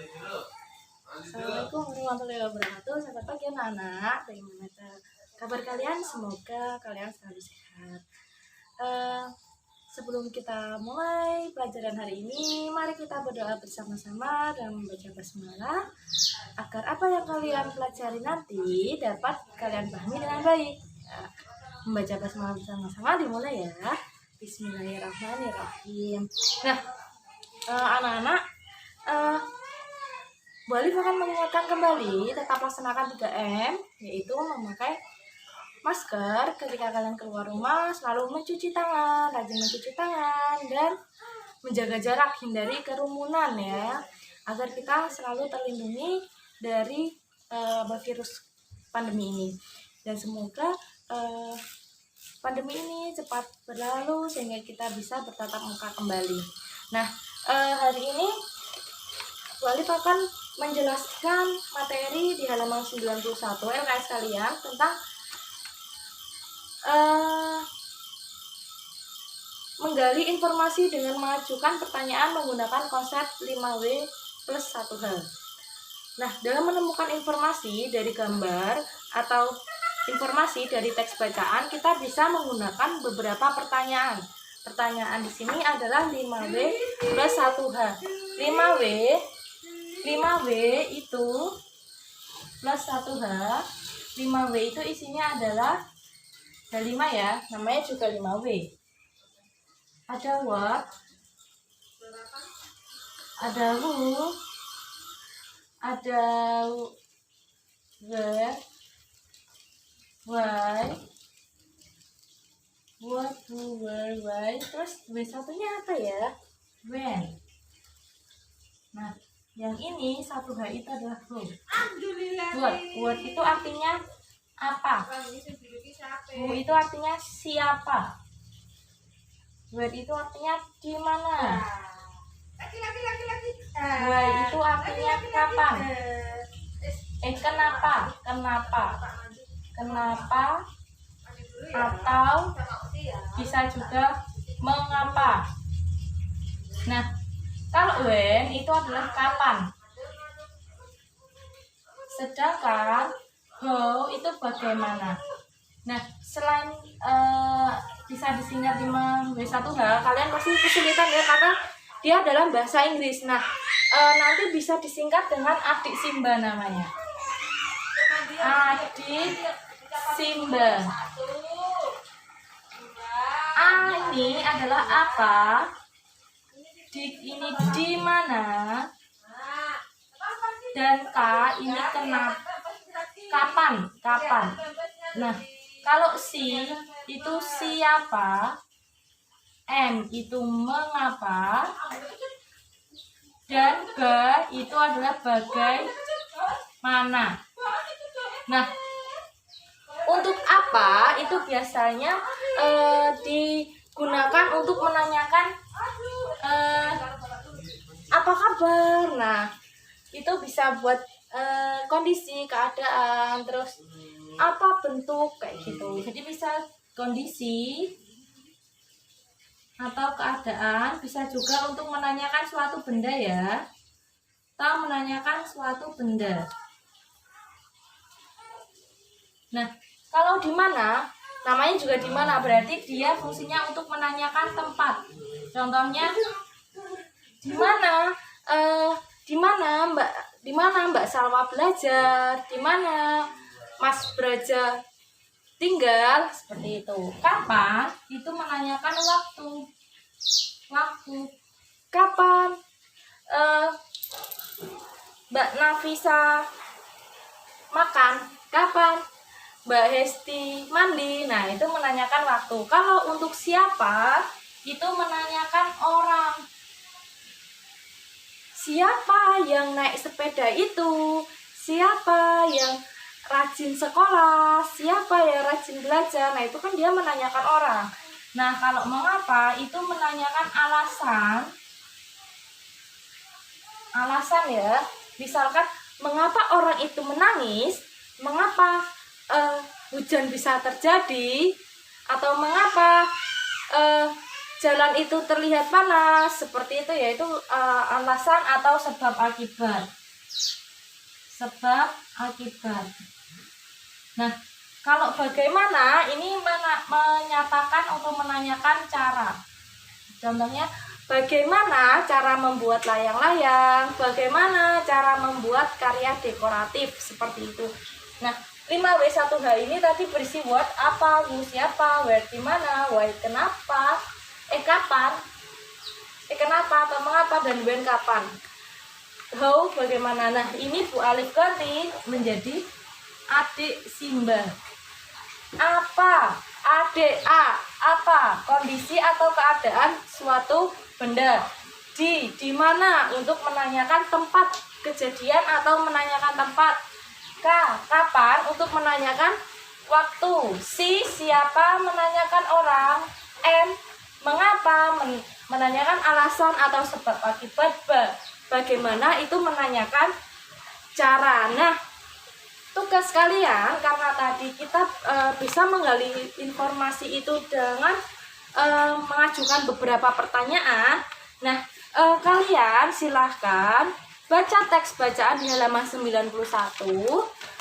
Assalamualaikum warahmatullahi wabarakatuh. Selamat pagi anak-anak. Bagaimana kabar kalian? Semoga kalian selalu sehat. Sebelum kita mulai pelajaran hari ini, mari kita berdoa bersama-sama dan membaca basmalah agar apa yang kalian pelajari nanti dapat kalian pahami dengan baik. Membaca basmalah bersama-sama dimulai ya. Bismillahirrahmanirrahim. Nah, anak-anak, Bu Alif akan mengingatkan kembali tetap laksanakan 3M, yaitu memakai masker ketika kalian keluar rumah, selalu mencuci tangan, rajin mencuci tangan, dan menjaga jarak, hindari kerumunan ya, agar kita selalu terlindungi dari virus pandemi ini. Dan semoga pandemi ini cepat berlalu sehingga kita bisa bertatap muka kembali. Nah, hari ini Bu Alif akan menjelaskan materi di halaman 91 LKS kalian tentang menggali informasi dengan mengajukan pertanyaan menggunakan konsep 5W plus 1H. Nah, dalam menemukan informasi dari gambar atau informasi dari teks bacaan, kita bisa menggunakan beberapa pertanyaan. Pertanyaan di sini adalah 5W plus 1H. 5W itu plus 1H. 5W itu isinya adalah ada 5 ya, namanya juga 5W. Ada what, ada who, ada where, why, what, who, where, why. Terus W satunya apa ya? When. Nah, yang ini 1H itu adalah who. What itu artinya apa? Who itu artinya siapa? Where itu artinya di mana? Why itu artinya kapan? Kenapa? Kenapa? Atau bisa juga mengapa. Nah, kalau when itu adalah kapan. Sedangkan how itu bagaimana. Nah, selain bisa disingkat 5W1H, kalian pasti kesulitan ya karena dia dalam bahasa Inggris. Nah, nanti bisa disingkat dengan adik Simba namanya. Adik Simba. A ini adalah apa? Ini di mana? Dan K ini kenapa? Kapan? Nah, kalau C itu siapa, M itu mengapa, dan B itu adalah bagaimana. Nah, untuk apa itu biasanya digunakan untuk menanyakan apa kabar. Nah, itu bisa buat kondisi, keadaan, terus apa bentuk kayak gitu. Jadi bisa kondisi atau keadaan, bisa juga untuk menanyakan suatu benda ya, atau menanyakan suatu benda. Nah, kalau di mana, namanya juga di mana, berarti dia fungsinya untuk menanyakan tempat. Contohnya, di mana Mbak Salwa belajar, di mana Mas Braja tinggal, seperti itu. Kapan itu menanyakan waktu. Kapan Mbak Nafisa makan, kapan Mbak Hesti mandi. Nah, itu menanyakan waktu. Kalau untuk siapa itu menanyakan orang. Siapa yang naik sepeda itu? Siapa yang rajin sekolah? Siapa yang rajin belajar? Nah, itu kan dia menanyakan orang. Nah, kalau mengapa itu menanyakan alasan. Alasan ya. Misalkan mengapa orang itu menangis? Mengapa hujan bisa terjadi? Atau mengapa jalan itu terlihat panas, seperti itu yaitu alasan atau sebab akibat. Sebab akibat. Nah, kalau bagaimana ini menyatakan atau menanyakan cara. Contohnya, bagaimana cara membuat layang-layang, bagaimana cara membuat karya dekoratif, seperti itu. Nah, 5W1H ini tadi berisi what apa, who siapa, where di mana, why kenapa, kapan, kenapa atau mengapa, dan when kapan. How bagaimana. Nah, ini Bu Alif ganti menjadi adik Simba. Apa, adik A, apa, kondisi atau keadaan suatu benda. Di mana, untuk menanyakan tempat kejadian atau menanyakan tempat. K, kapan, untuk menanyakan waktu. Si, siapa, menanyakan orang. M, mengapa, menanyakan alasan atau sebab akibat. B, bagaimana, itu menanyakan cara. Nah, tugas kalian, karena tadi kita bisa menggali informasi itu dengan mengajukan beberapa pertanyaan. Nah, kalian silahkan baca teks bacaan di halaman 91.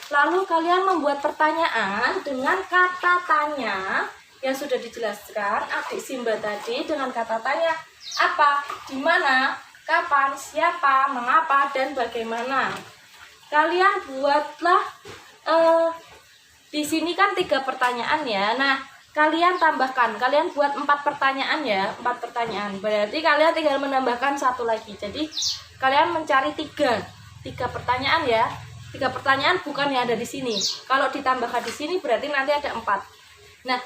Lalu kalian membuat pertanyaan dengan kata tanya yang sudah dijelaskan adik Simba tadi, dengan kata tanya apa, di mana, kapan, siapa, mengapa, dan bagaimana. Kalian buatlah di sini kan 3 pertanyaan ya. Nah, kalian tambahkan, kalian buat 4 pertanyaan ya, 4 pertanyaan. Berarti kalian tinggal menambahkan 1 lagi. Jadi kalian mencari 3 pertanyaan ya. 3 pertanyaan bukan yang ada di sini. Kalau ditambahkan di sini berarti nanti ada 4. Nah,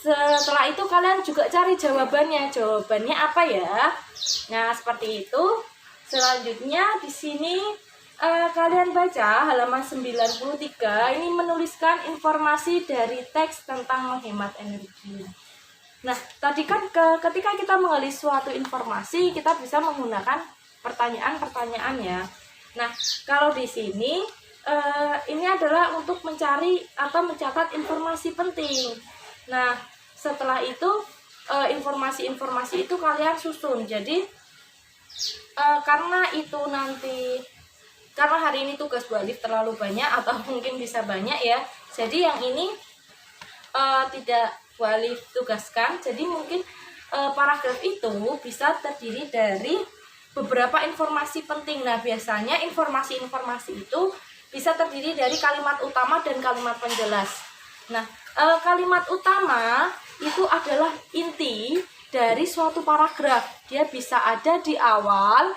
setelah itu kalian juga cari jawabannya. Jawabannya apa ya? Nah, seperti itu. Selanjutnya di sini kalian baca halaman 93, ini menuliskan informasi dari teks tentang menghemat energi. Nah, tadi kan ketika kita menggali suatu informasi, kita bisa menggunakan pertanyaan-pertanyaan ya. Nah, kalau di sini ini adalah untuk mencari atau mencatat informasi penting. Nah, setelah itu informasi-informasi itu kalian susun. Jadi karena hari ini tugas Bu Alif terlalu banyak atau mungkin bisa banyak ya, jadi yang ini tidak Bu Alif tugaskan. Jadi mungkin paragraf itu bisa terdiri dari beberapa informasi penting. Nah, biasanya informasi-informasi itu bisa terdiri dari kalimat utama dan kalimat penjelas. Nah, kalimat utama itu adalah inti dari suatu paragraf. Dia bisa ada di awal,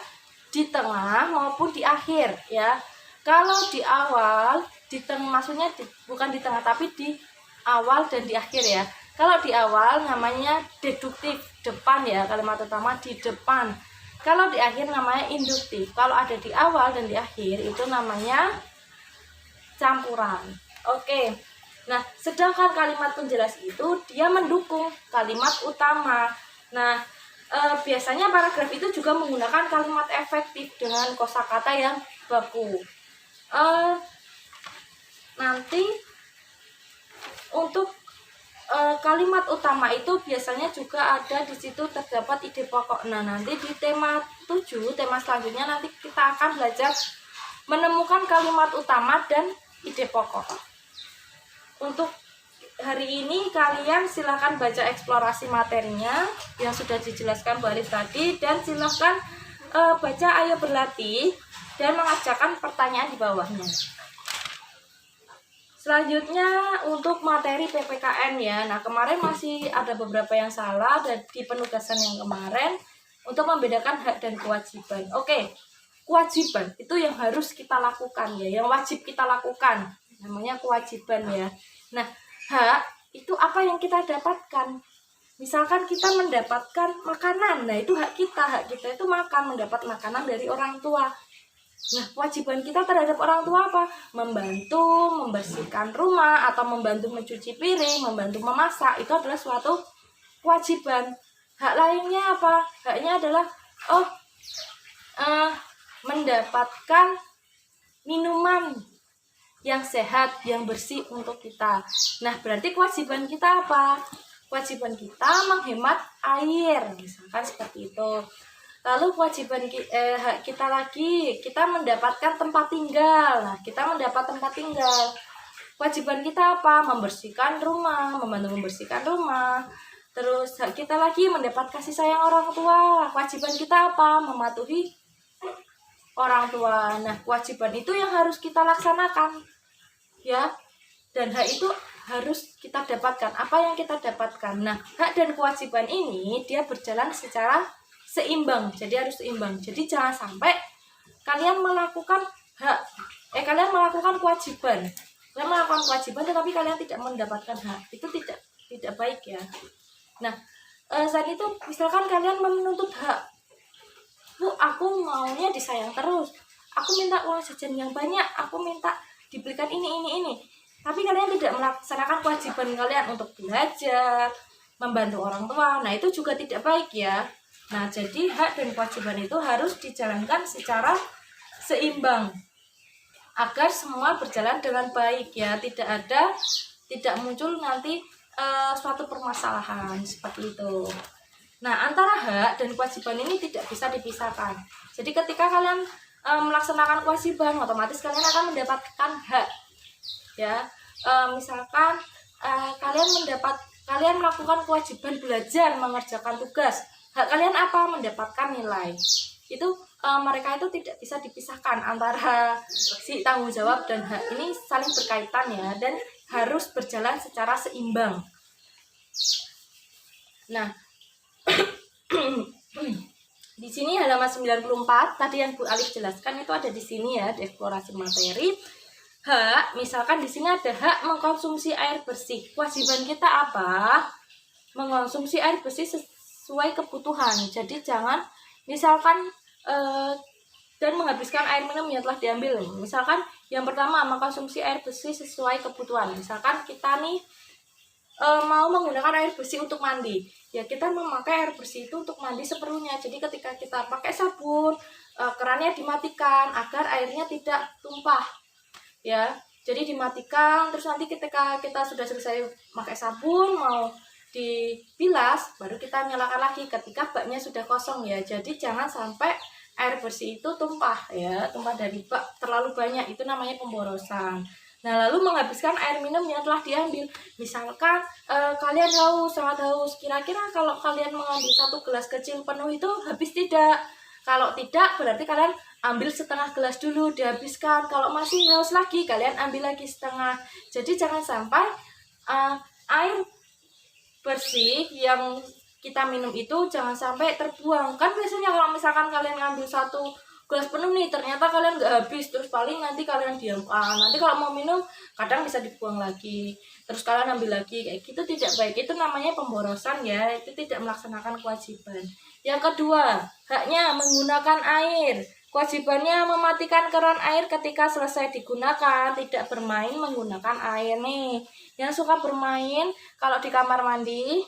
di tengah, maupun di akhir ya. Kalau di awal, di tengah, maksudnya bukan di tengah tapi di awal dan di akhir ya. Kalau di awal namanya deduktif, depan ya, kalimat utama di depan. Kalau di akhir namanya induktif. Kalau ada di awal dan di akhir itu namanya campuran. Oke. Nah, sedangkan kalimat penjelas itu dia mendukung kalimat utama. Nah, biasanya paragraf itu juga menggunakan kalimat efektif dengan kosakata yang baku. Nanti untuk kalimat utama itu biasanya juga ada di situ terdapat ide pokok. Nah, nanti di tema 7, tema selanjutnya nanti kita akan belajar menemukan kalimat utama dan ide pokok. Untuk hari ini kalian silahkan baca eksplorasi materinya yang sudah dijelaskan Bu Alif tadi, dan silahkan baca ayo berlatih dan mengerjakan pertanyaan di bawahnya. Selanjutnya untuk materi PPKN ya. Nah, kemarin masih ada beberapa yang salah dan di penugasan yang kemarin untuk membedakan hak dan kewajiban. Oke, kewajiban itu yang harus kita lakukan ya, yang wajib kita lakukan. Namanya kewajiban ya. Nah, hak itu apa yang kita dapatkan. Misalkan kita mendapatkan makanan, nah itu hak kita. Hak kita itu makan, mendapat makanan dari orang tua. Nah, kewajiban kita terhadap orang tua apa? Membantu membersihkan rumah atau membantu mencuci piring, membantu memasak, itu adalah suatu kewajiban. Hak lainnya apa? Haknya adalah mendapatkan minuman yang sehat, yang bersih untuk kita. Nah, berarti kewajiban kita apa? kewajiban kita menghemat air, misalkan seperti itu. Lalu kewajiban hak kita lagi, kita mendapatkan tempat tinggal. Nah, kita mendapat tempat tinggal. Kewajiban kita apa? Membersihkan rumah, membantu membersihkan rumah. Terus hak kita lagi mendapat kasih sayang orang tua. Kewajiban kita apa? Mematuhi orang tua. Nah, kewajiban itu yang harus kita laksanakan, ya. Dan hak itu harus kita dapatkan. Apa yang kita dapatkan? Nah, hak dan kewajiban ini dia berjalan secara seimbang. Jadi harus seimbang. Jadi jangan sampai kalian melakukan kalian melakukan kewajiban. Kalian melakukan kewajiban tetapi kalian tidak mendapatkan hak. Itu tidak baik, ya. Nah, saat itu misalkan kalian menuntut hak. Bu, aku maunya disayang terus. Aku minta uang jajan yang banyak. Aku minta dibelikan ini. Tapi kalian tidak melaksanakan kewajiban kalian untuk belajar, membantu orang tua. Nah, itu juga tidak baik, ya. Nah, jadi hak dan kewajiban itu harus dijalankan secara seimbang agar semua berjalan dengan baik, ya. Tidak muncul nanti suatu permasalahan seperti itu. Nah, antara hak dan kewajiban ini tidak bisa dipisahkan. Jadi ketika kalian melaksanakan kewajiban, otomatis kalian akan mendapatkan hak, ya. Misalkan kalian melakukan kewajiban belajar, mengerjakan tugas. Hak kalian apa? Mendapatkan nilai. Itu mereka itu tidak bisa dipisahkan antara si tanggung jawab dan hak ini saling berkaitan, ya, dan harus berjalan secara seimbang. Nah, di sini halaman 94 tadi yang Bu Alif jelaskan itu ada di sini, ya, di eksplorasi materi. Hak, misalkan di sini ada hak mengkonsumsi air bersih. Kewajiban kita apa? Mengkonsumsi air bersih sesuai kebutuhan. Jadi jangan misalkan dan menghabiskan air minum yang telah diambil. Misalkan yang pertama mengkonsumsi air bersih sesuai kebutuhan. Misalkan kita nih mau menggunakan air bersih untuk mandi, ya kita memakai air bersih itu untuk mandi seperlunya. Jadi ketika kita pakai sabun, kerannya dimatikan agar airnya tidak tumpah, ya. Jadi dimatikan, terus nanti ketika kita sudah selesai pakai sabun mau dibilas, baru kita nyalakan lagi ketika baknya sudah kosong, ya. Jadi jangan sampai air bersih itu tumpah, ya, tumpah dari bak terlalu banyak, itu namanya pemborosan. Nah, lalu menghabiskan air minum yang telah diambil. Misalkan kalian sangat haus. Kira-kira kalau kalian mengambil satu gelas kecil penuh itu habis tidak? Kalau tidak, berarti kalian ambil setengah gelas dulu, dihabiskan. Kalau masih haus lagi, kalian ambil lagi setengah. Jadi jangan sampai air bersih yang kita minum itu jangan sampai terbuang. Kan biasanya kalau misalkan kalian ngambil satu gelas penuh nih, ternyata kalian nggak habis, terus paling nanti kalian diamkan. Nanti kalau mau minum kadang bisa dibuang lagi, terus kalian ambil lagi, kayak gitu tidak baik. Itu namanya pemborosan, ya. Itu tidak melaksanakan kewajiban. Yang kedua, haknya menggunakan air. Kewajibannya mematikan keran air ketika selesai digunakan, tidak bermain menggunakan air nih. Yang suka bermain kalau di kamar mandi,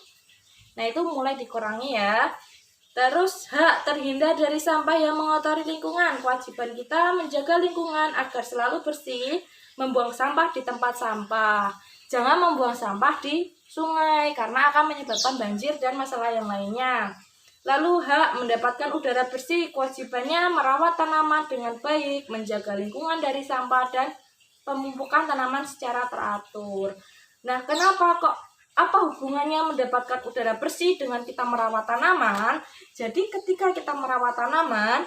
nah itu mulai dikurangi, ya. Terus hak terhindar dari sampah yang mengotori lingkungan. Kewajiban kita menjaga lingkungan agar selalu bersih, membuang sampah di tempat sampah. Jangan membuang sampah di sungai karena akan menyebabkan banjir dan masalah yang lainnya. Lalu hak mendapatkan udara bersih. Kewajibannya merawat tanaman dengan baik, menjaga lingkungan dari sampah dan pemupukan tanaman secara teratur. Nah, kenapa kok? Apa hubungannya mendapatkan udara bersih dengan kita merawat tanaman? Jadi ketika kita merawat tanaman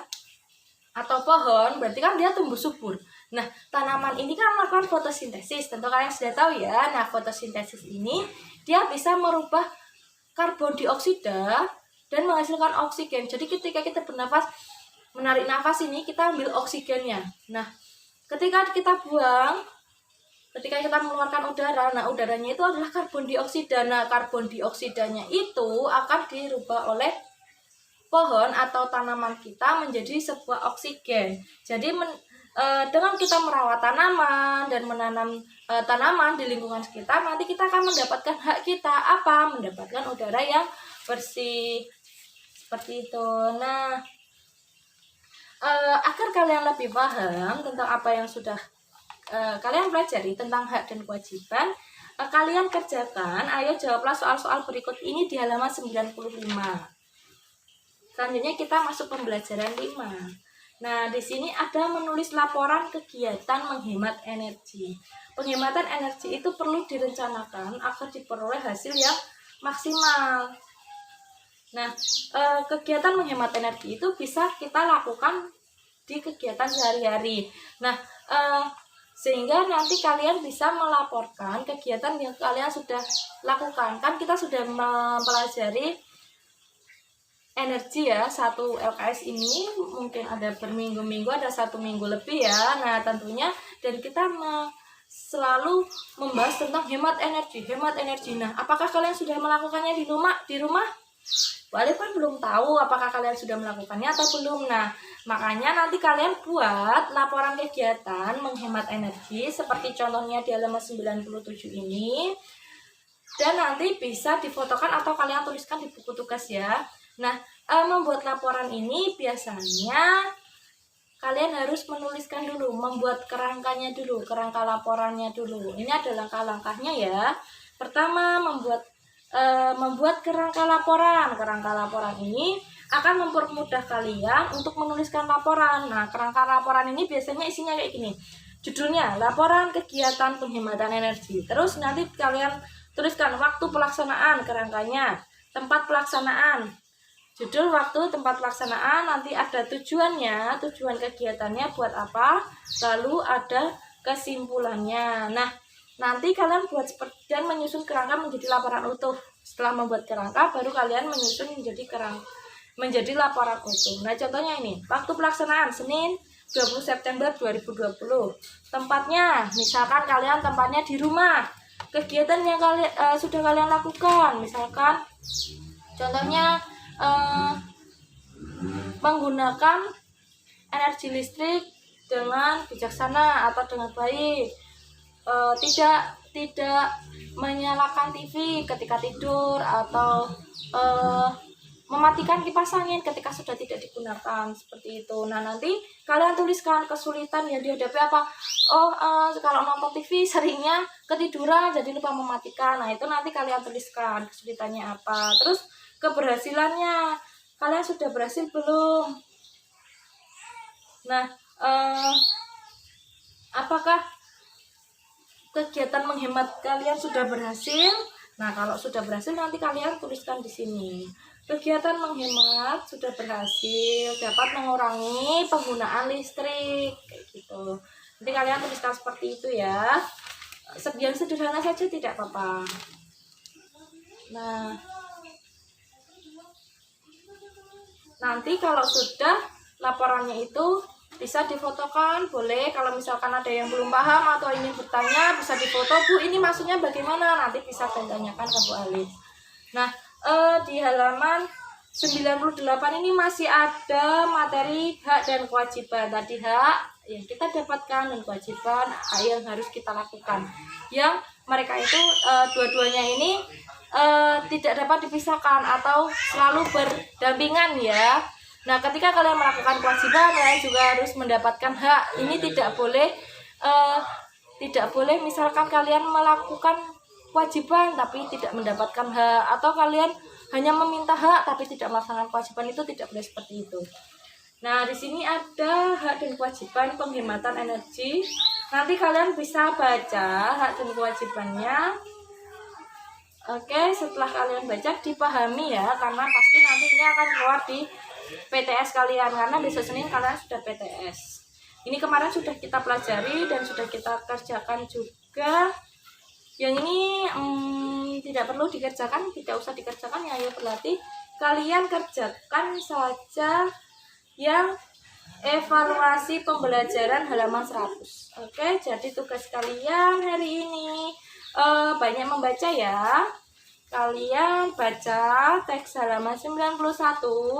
atau pohon, berarti kan dia tumbuh subur. Nah, tanaman ini kan melakukan fotosintesis. Tentu kalian sudah tahu, ya. Nah, fotosintesis ini dia bisa merubah karbon dioksida dan menghasilkan oksigen. Jadi ketika kita bernafas, menarik nafas ini, kita ambil oksigennya. Nah, ketika kita mengeluarkan udara, nah udaranya itu adalah karbon dioksida. Nah, karbon dioksidanya itu akan dirubah oleh pohon atau tanaman kita menjadi sebuah oksigen. Jadi dengan kita merawat tanaman dan menanam tanaman di lingkungan sekitar, nanti kita akan mendapatkan hak kita, apa? Mendapatkan udara yang bersih. Seperti itu. Nah, agar kalian lebih paham tentang apa yang sudah kalian pelajari tentang hak dan kewajiban, kalian kerjakan. Ayo jawablah soal-soal berikut ini di halaman 95. Selanjutnya kita masuk pembelajaran 5. Nah, di sini ada menulis laporan kegiatan menghemat energi. Penghematan energi itu perlu direncanakan agar diperoleh hasil yang maksimal. Nah, kegiatan menghemat energi itu bisa kita lakukan di kegiatan sehari-hari. Nah, sehingga nanti kalian bisa melaporkan kegiatan yang kalian sudah lakukan. Kan kita sudah mempelajari energi ya, satu LKS ini mungkin ada berminggu-minggu, ada 1 minggu lebih ya. Nah, tentunya dan kita selalu membahas tentang hemat energi. Nah, apakah kalian sudah melakukannya di rumah? Walaupun belum tahu apakah kalian sudah melakukannya atau belum. Nah, makanya nanti kalian buat laporan kegiatan menghemat energi seperti contohnya di halaman 97 ini. Dan nanti bisa difotokan atau kalian tuliskan di buku tugas ya. Nah, membuat laporan ini biasanya kalian harus menuliskan dulu, membuat kerangkanya dulu, kerangka laporannya dulu. Ini ada langkah-langkahnya ya. Pertama, membuat kerangka laporan. Kerangka laporan ini akan mempermudah kalian untuk menuliskan laporan. Nah, kerangka laporan ini biasanya isinya kayak gini. Judulnya, laporan kegiatan penghematan energi. Terus nanti kalian tuliskan waktu pelaksanaan kerangkanya, tempat pelaksanaan, judul, waktu, tempat pelaksanaan, nanti ada tujuannya, tujuan kegiatannya buat apa, lalu ada kesimpulannya. Nah, nanti kalian buat seperti dan menyusun kerangka menjadi laporan utuh. Setelah membuat kerangka, baru kalian menyusun menjadi laporan utuh. Nah, contohnya ini, waktu pelaksanaan Senin 20 September 2020. Tempatnya, misalkan kalian tempatnya di rumah. Kegiatan yang sudah kalian lakukan, misalkan contohnya menggunakan energi listrik dengan bijaksana atau dengan baik, tidak menyalakan TV ketika tidur atau mematikan kipas angin ketika sudah tidak digunakan, seperti itu. Nah, nanti kalian tuliskan kesulitan yang dihadapi apa. Kalau nonton TV seringnya ketiduran jadi lupa mematikan. Nah, itu nanti kalian tuliskan kesulitannya apa. Terus keberhasilannya, kalian sudah berhasil belum? Nah, apakah kegiatan menghemat kalian sudah berhasil? Nah, kalau sudah berhasil nanti kalian tuliskan di sini. Kegiatan menghemat sudah berhasil, dapat mengurangi penggunaan listrik, kayak gitu. Nanti kalian tuliskan seperti itu ya. Yang sederhana saja tidak apa-apa. Nah, nanti kalau sudah laporannya itu bisa difotokan, boleh. Kalau misalkan ada yang belum paham atau ingin bertanya, bisa difoto. Bu, ini maksudnya bagaimana? Nanti bisa tanyakan ke Bu Alif. Nah, di halaman 98 ini masih ada materi hak dan kewajiban. Tadi hak yang kita dapatkan dan kewajiban yang harus kita lakukan. Yang mereka itu dua-duanya ini tidak dapat dipisahkan atau selalu berdampingan ya. Nah, ketika kalian melakukan kewajiban, kalian juga harus mendapatkan hak. Ini tidak boleh misalkan kalian melakukan kewajiban tapi tidak mendapatkan hak, atau kalian hanya meminta hak tapi tidak melaksanakan kewajiban, itu tidak boleh seperti itu. Nah, di sini ada hak dan kewajiban penghematan energi. Nanti kalian bisa baca hak dan kewajibannya. Oke, setelah kalian baca dipahami ya, karena pasti nanti ini akan keluar di PTS kalian, karena besok Senin kalian sudah PTS. Ini kemarin sudah kita pelajari dan sudah kita kerjakan juga. Yang ini tidak perlu dikerjakan, tidak usah dikerjakan ya, ayo berlatih. Kalian kerjakan saja yang evaluasi pembelajaran halaman 100. Oke, jadi tugas kalian hari ini banyak membaca ya. Kalian baca teks halaman 91,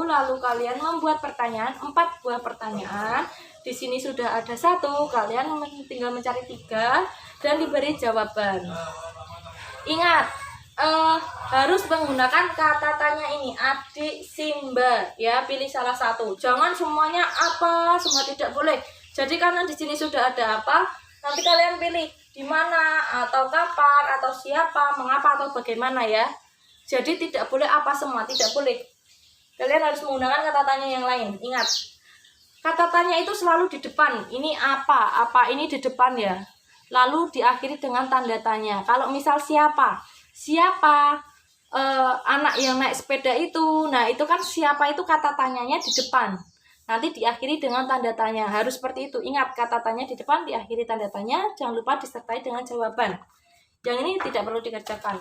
lalu kalian membuat pertanyaan, 4 buah pertanyaan. Di sini sudah ada 1, kalian tinggal mencari 3 dan diberi jawaban. Ingat, harus menggunakan kata tanya ini, adik Simba ya, pilih salah satu. Jangan semuanya apa, semua tidak boleh. Jadi karena di sini sudah ada apa, nanti kalian pilih di mana atau kapan atau siapa, mengapa atau bagaimana ya. Jadi tidak boleh apa semua, tidak boleh. Kalian harus menggunakan kata tanya yang lain. Ingat, kata tanya itu selalu di depan. Ini apa ini di depan ya. Lalu diakhiri dengan tanda tanya. Kalau misal siapa anak yang naik sepeda itu. Nah, itu kan siapa itu kata tanyanya di depan. Nanti diakhiri dengan tanda tanya. Harus seperti itu. Ingat, kata tanya di depan, diakhiri tanda tanya. Jangan lupa disertai dengan jawaban. Yang ini tidak perlu dikerjakan.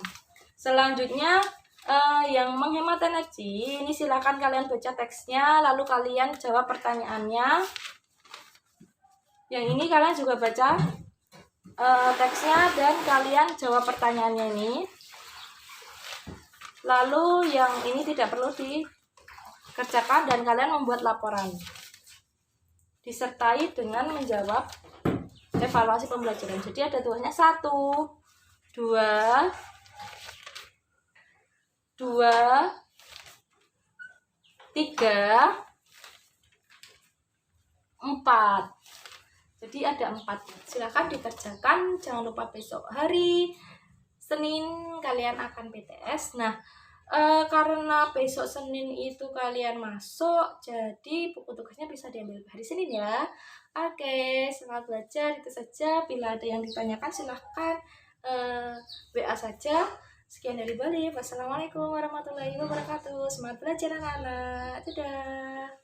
Selanjutnya, yang menghemat energi. Ini silakan kalian baca teksnya, lalu kalian jawab pertanyaannya. Yang ini kalian juga baca teksnya dan kalian jawab pertanyaannya ini. Lalu yang ini tidak perlu dikerjakan dan kalian membuat laporan. Disertai dengan menjawab evaluasi pembelajaran. Jadi ada tugasnya 1, 2, 3, 4. Jadi ada 4. Silakan dikerjakan. Jangan lupa besok hari Senin kalian akan PTS. Nah, karena besok Senin itu kalian masuk, jadi buku tugasnya bisa diambil hari Senin ya. Oke, semangat belajar, itu saja. Bila ada yang ditanyakan silahkan WA saja. Sekian dari Bali. Wassalamualaikum warahmatullahi wabarakatuh. Semangat belajar anak-anak. Dadah.